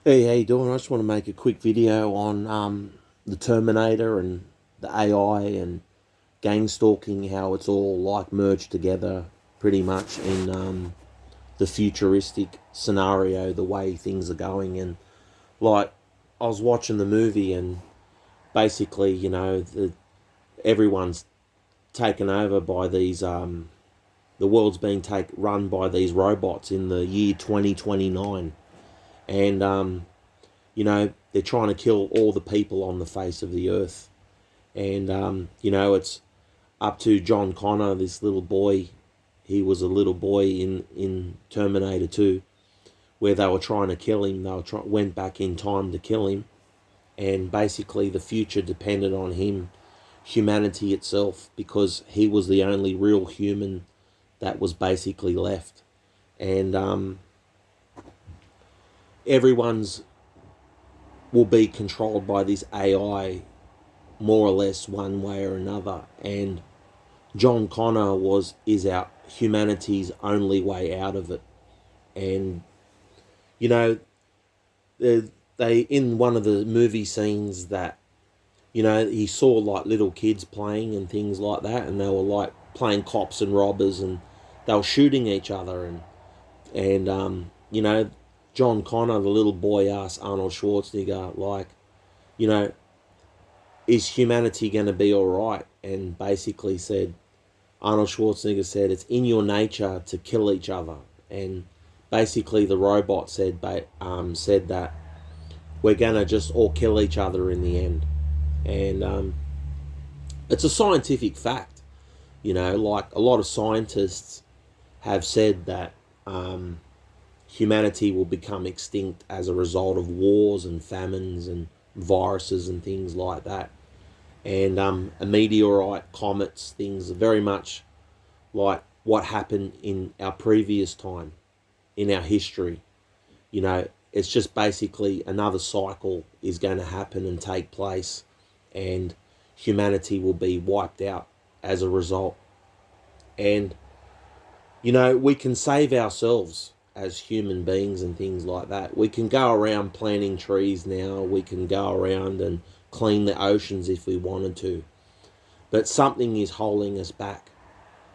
Hey, how you doing? I just want to make a quick video on the Terminator and the AI and gangstalking, how it's all like merged together pretty much in the futuristic scenario, the way things are going. And like, I was watching the movie and basically, everyone's taken over by these, the world's being run by these robots in the year 2029. And they're trying to kill all the people on the face of the earth. And, it's up to John Connor, this little boy. He was a little boy in Terminator 2, where they were trying to kill him. Went back in time to kill him. And basically, the future depended on him, humanity itself, because he was the only real human that was basically left. And everyone's will be controlled by this AI more or less one way or another. And John Connor is our humanity's only way out of it. And you know, they in one of the movie scenes that he saw like little kids playing and things like that, and they were like playing cops and robbers, and they were shooting each other, and John Connor, the little boy, asked Arnold Schwarzenegger, like, you know, is humanity going to be all right? And basically said, Arnold Schwarzenegger said, it's in your nature to kill each other. And basically the robot said that we're going to just all kill each other in the end. And it's a scientific fact, like a lot of scientists have said that humanity will become extinct as a result of wars and famines and viruses and things like that. And a meteorite, comets, things are very much like what happened in our previous time, in our history. It's just basically another cycle is going to happen and take place, and humanity will be wiped out as a result. And, we can save ourselves as human beings and things like that. We can go around planting trees now. We can go around and clean the oceans if we wanted to. But something is holding us back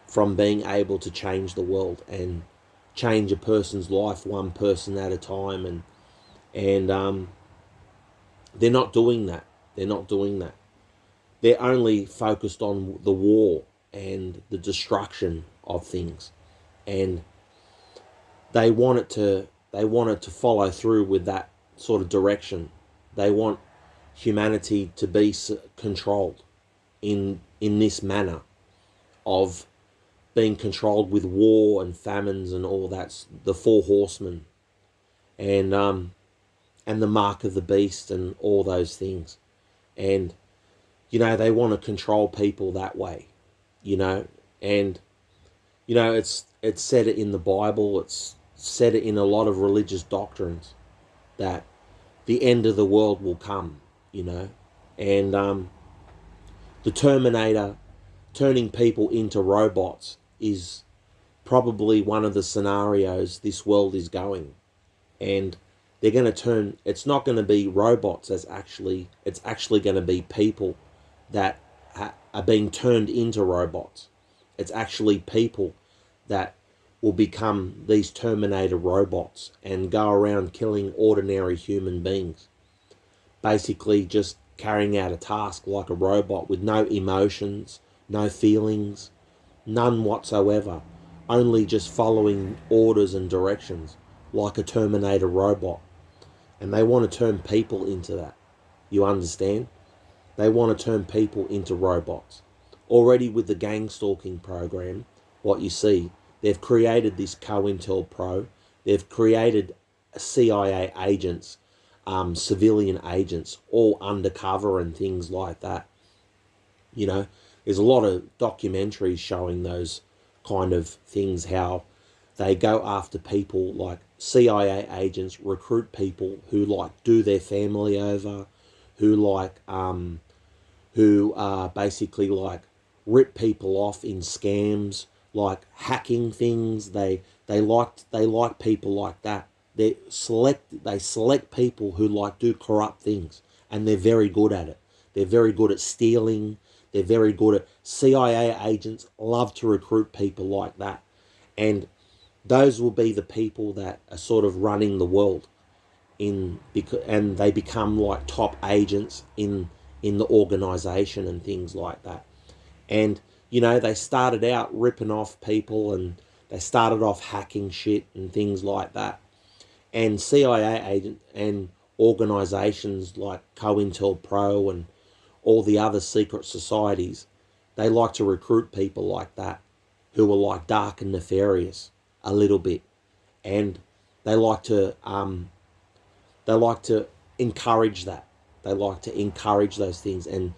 from being able to change the world and change a person's life one person at a time. And they're not doing that. They're not doing that. They're only focused on the war and the destruction of things. And they want it to follow through with that sort of direction. They want humanity to be controlled in this manner of being controlled with war and famines and all that, the four horsemen, and the mark of the beast and all those things. And they want to control people that way, and it's said it in the Bible. It's said it in a lot of religious doctrines that the end of the world will come, and the Terminator turning people into robots is probably one of the scenarios this world is going. And they're going to turn, it's not going to be robots it's actually going to be people that are being turned into robots. It's actually people that will become these Terminator robots and go around killing ordinary human beings, basically just carrying out a task like a robot with no emotions, no feelings, none whatsoever, only just following orders and directions like a Terminator robot. And they want to turn people into that. You understand? They want to turn people into robots. Already with the gangstalking program, what you see, they've created this cointel pro. They've created CIA agents, civilian agents, all undercover and things like that. There's a lot of documentaries showing those kind of things, how they go after people, like CIA agents recruit people who like do their family over, who basically like rip people off in scams, like hacking things. They like people like that. They select people who like do corrupt things, and they're very good at it. They're very good at stealing. They're very good at CIA agents love to recruit people like that, and those will be the people that are sort of running the world and they become like top agents in the organization and things like that. And they started out ripping off people, and they started off hacking shit and things like that. And CIA agents and organizations like COINTELPRO and all the other secret societies, they like to recruit people like that who are like dark and nefarious a little bit, and they like to they like to encourage that. They like to encourage those things and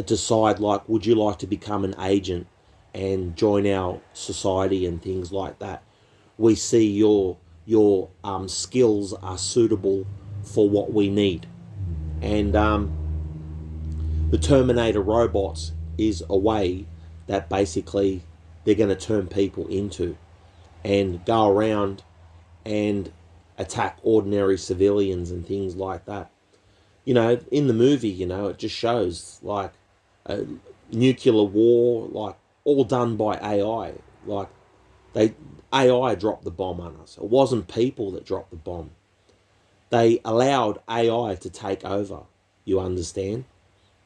decide like, would you like to become an agent and join our society and things like that? We see your skills are suitable for what we need, and the Terminator robots is a way that basically they're going to turn people into and go around and attack ordinary civilians and things like that. In the movie, it just shows like a nuclear war, like all done by AI. Like they AI dropped the bomb on us. It wasn't people that dropped the bomb. They allowed AI to take over. You understand?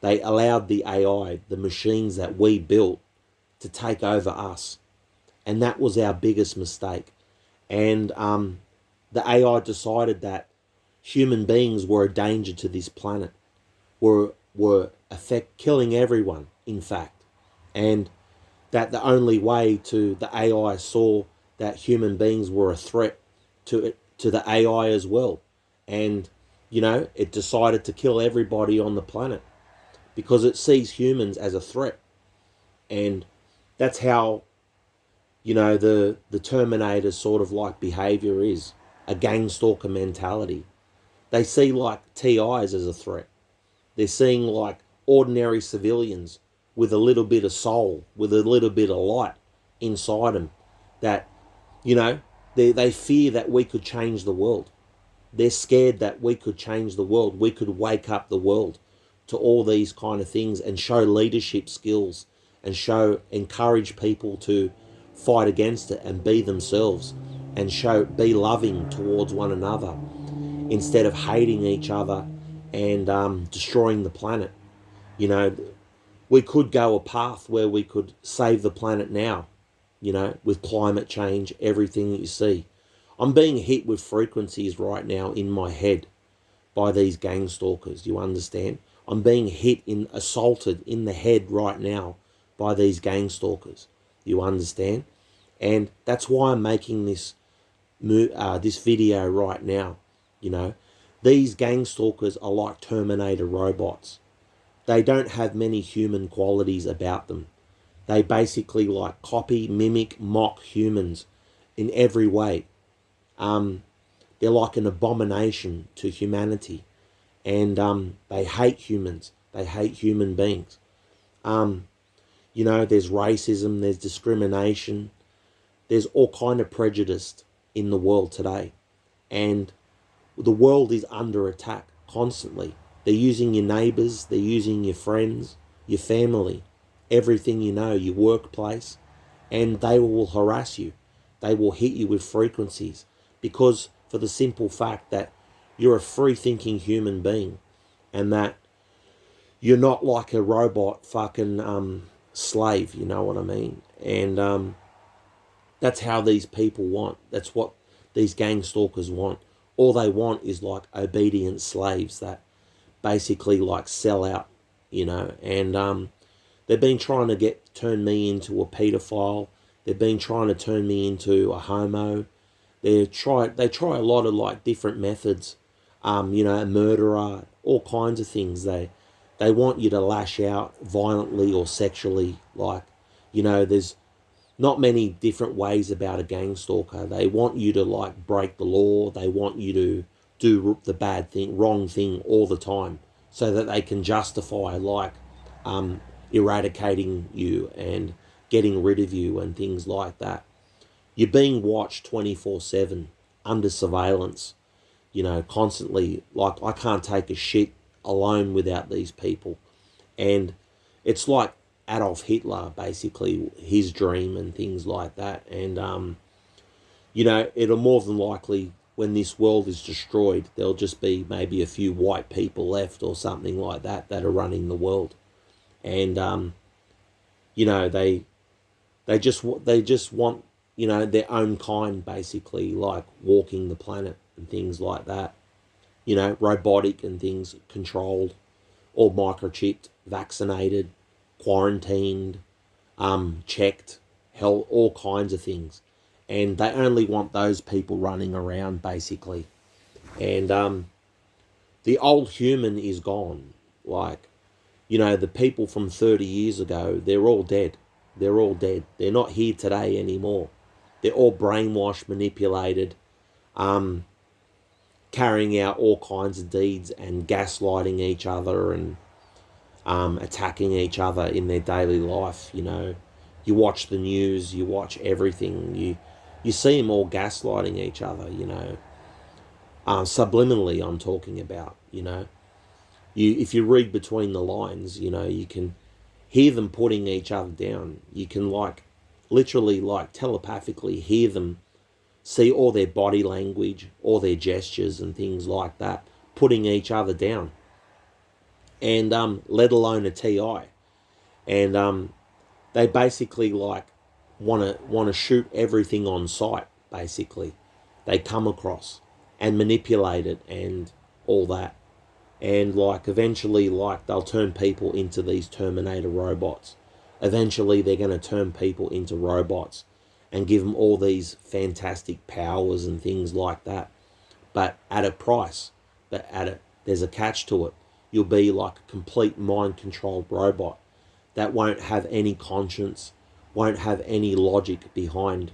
They allowed the AI, the machines that we built, to take over us, and that was our biggest mistake. And the AI decided that human beings were a danger to this planet, were killing everyone, in fact, and that the only way to the AI saw that human beings were a threat to the AI as well, and it decided to kill everybody on the planet because it sees humans as a threat, and that's how the Terminator sort of like behavior is a gangstalker mentality. They see like TIs as a threat. They're seeing like ordinary civilians with a little bit of soul, with a little bit of light inside them, that they fear that we could change the world. They're scared that we could change the world. We could wake up the world to all these kind of things and show leadership skills and encourage people to fight against it and be themselves and be loving towards one another instead of hating each other and destroying the planet. We could go a path where we could save the planet now, with climate change, everything that you see. I'm being hit with frequencies right now in my head by these gang stalkers, you understand? I'm being assaulted in the head right now by these gang stalkers, you understand? And that's why I'm making this video right now. These gang stalkers are like Terminator robots. They don't have many human qualities about them. They basically like copy, mimic, mock humans in every way. They're like an abomination to humanity, and they hate humans. They hate human beings. There's racism, there's discrimination, there's all kind of prejudice in the world today, and the world is under attack constantly. They're using your neighbours, they're using your friends, your family, everything your workplace, and they will harass you. They will hit you with frequencies because for the simple fact that you're a free-thinking human being and that you're not like a robot fucking slave, you know what I mean? And that's how these people want. That's what these gang stalkers want. All they want is like obedient slaves that basically like sell out, and they've been trying to turn me into a paedophile. They've been trying to turn me into a homo. They try a lot of like different methods, a murderer, all kinds of things. They want you to lash out violently or sexually. Like, there's not many different ways about a gang stalker. They want you to like break the law. They want you to do the bad thing, wrong thing all the time, so that they can justify like eradicating you and getting rid of you and things like that. You're being watched 24/7 under surveillance, constantly. Like, I can't take a shit alone without these people. And it's like Adolf Hitler, basically, his dream and things like that. And, it'll more than likely, when this world is destroyed, there'll just be maybe a few white people left or something like that are running the world. And, they just want, their own kind, basically, like walking the planet and things like that. Robotic and things, controlled, all microchipped, vaccinated, quarantined, checked, hell, all kinds of things. And they only want those people running around, basically. And the old human is gone. Like, the people from 30 years ago, they're all dead. They're all dead. They're not here today anymore. They're all brainwashed, manipulated, carrying out all kinds of deeds and gaslighting each other and attacking each other in their daily life. You watch the news, you watch everything, you see them all gaslighting each other. Subliminally, I'm talking about. If you read between the lines, you can hear them putting each other down. You can literally telepathically hear them, see all their body language, all their gestures and things like that, putting each other down. And let alone a TI. And they basically want to shoot everything on sight, basically. They come across and manipulate it and all that. And eventually they'll turn people into these Terminator robots. Eventually they're going to turn people into robots and give them all these fantastic powers and things like that. But at a price. There's a catch to it. You'll be like a complete mind-controlled robot that won't have any conscience, won't have any logic behind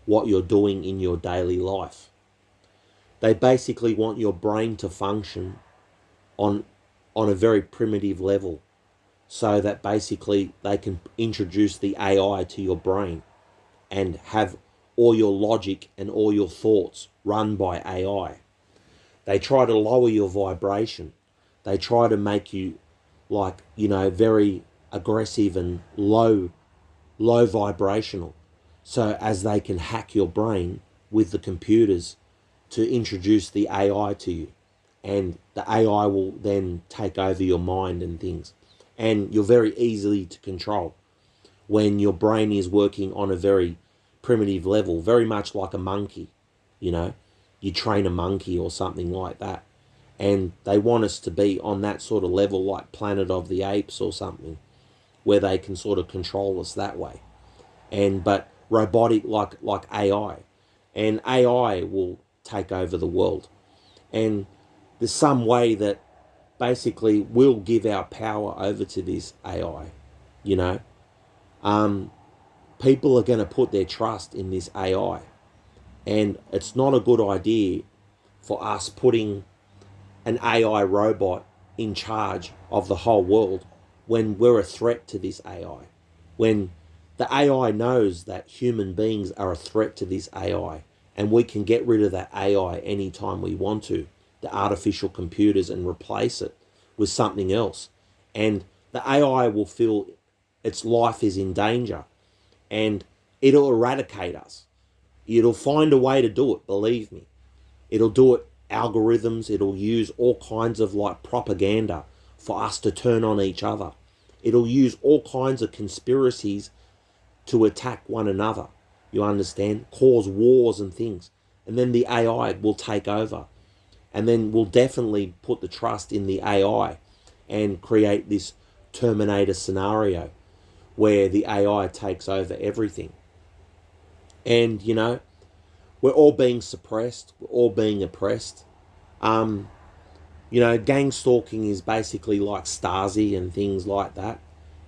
what you're doing in your daily life. They basically want your brain to function on a very primitive level, so that basically they can introduce the AI to your brain and have all your logic and all your thoughts run by AI. They try to lower your vibration. They try to make you very aggressive and low vibrational, so as they can hack your brain with the computers to introduce the AI to you. And the AI will then take over your mind and things. And you're very easily to control when your brain is working on a very primitive level, very much like a monkey. You train a monkey or something like that. And they want us to be on that sort of level, like Planet of the Apes or something, where they can sort of control us that way. But robotic, like AI. And AI will take over the world. And there's some way that basically we'll give our power over to this AI. People are going to put their trust in this AI. And it's not a good idea for us putting an AI robot in charge of the whole world when we're a threat to this AI. When the AI knows that human beings are a threat to this AI, and we can get rid of that AI anytime we want to, the artificial computers, and replace it with something else. And the AI will feel its life is in danger, and it'll eradicate us. It'll find a way to do it, believe me. It'll do it algorithms. It'll use all kinds of propaganda for us to turn on each other. It'll use all kinds of conspiracies to attack one another. You understand? Cause wars and things. And then the AI will take over. And then we'll definitely put the trust in the AI and create this Terminator scenario where the AI takes over everything. And, we're all being suppressed. We're all being oppressed. Gang stalking is basically like Stasi and things like that.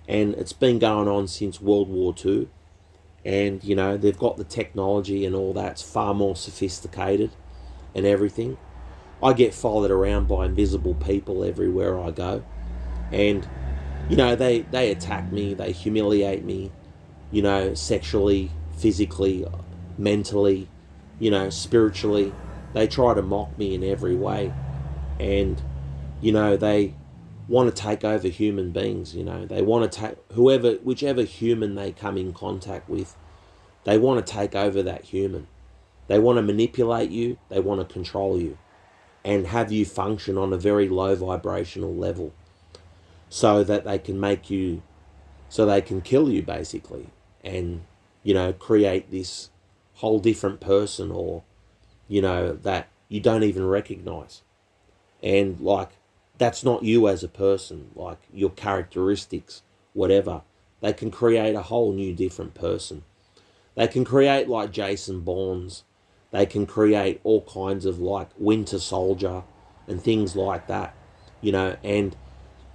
And it's been going on since World War II. And, they've got the technology and all that. It's far more sophisticated and everything. I get followed around by invisible people everywhere I go. And, they attack me. They humiliate me, sexually, physically, mentally, spiritually. they try to mock me in every way. And, you know, they want to take over human beings, you know. They want to take whichever human they come in contact with, they want to take over that human. They want to manipulate you, they want to control you, and have you function on a very low vibrational level so that they can make you, so they can kill you basically, and, you know, create this whole different person, or, you know, that you don't even recognize. And like, that's not you as a person, like your characteristics, whatever. They can create a whole new different person. They can create like Jason Bournes. They can create all kinds of like Winter Soldier and things like that, you know. And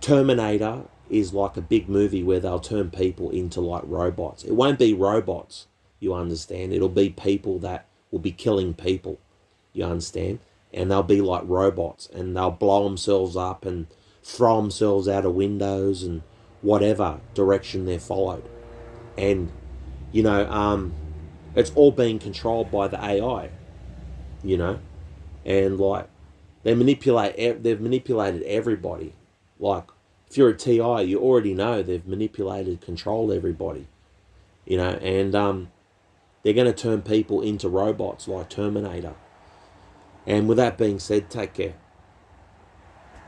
Terminator is like a big movie where they'll turn people into like robots. It won't be robots, you understand. It'll be people that will be killing people, you understand. And they'll be like robots, and they'll blow themselves up and throw themselves out of windows and whatever direction they're followed. And, you know, it's all being controlled by the AI, you know. And like, they've manipulated everybody. Like, if you're a TI, you already know they've manipulated, controlled everybody, you know. And they're going to turn people into robots like Terminator. And with that being said, take care.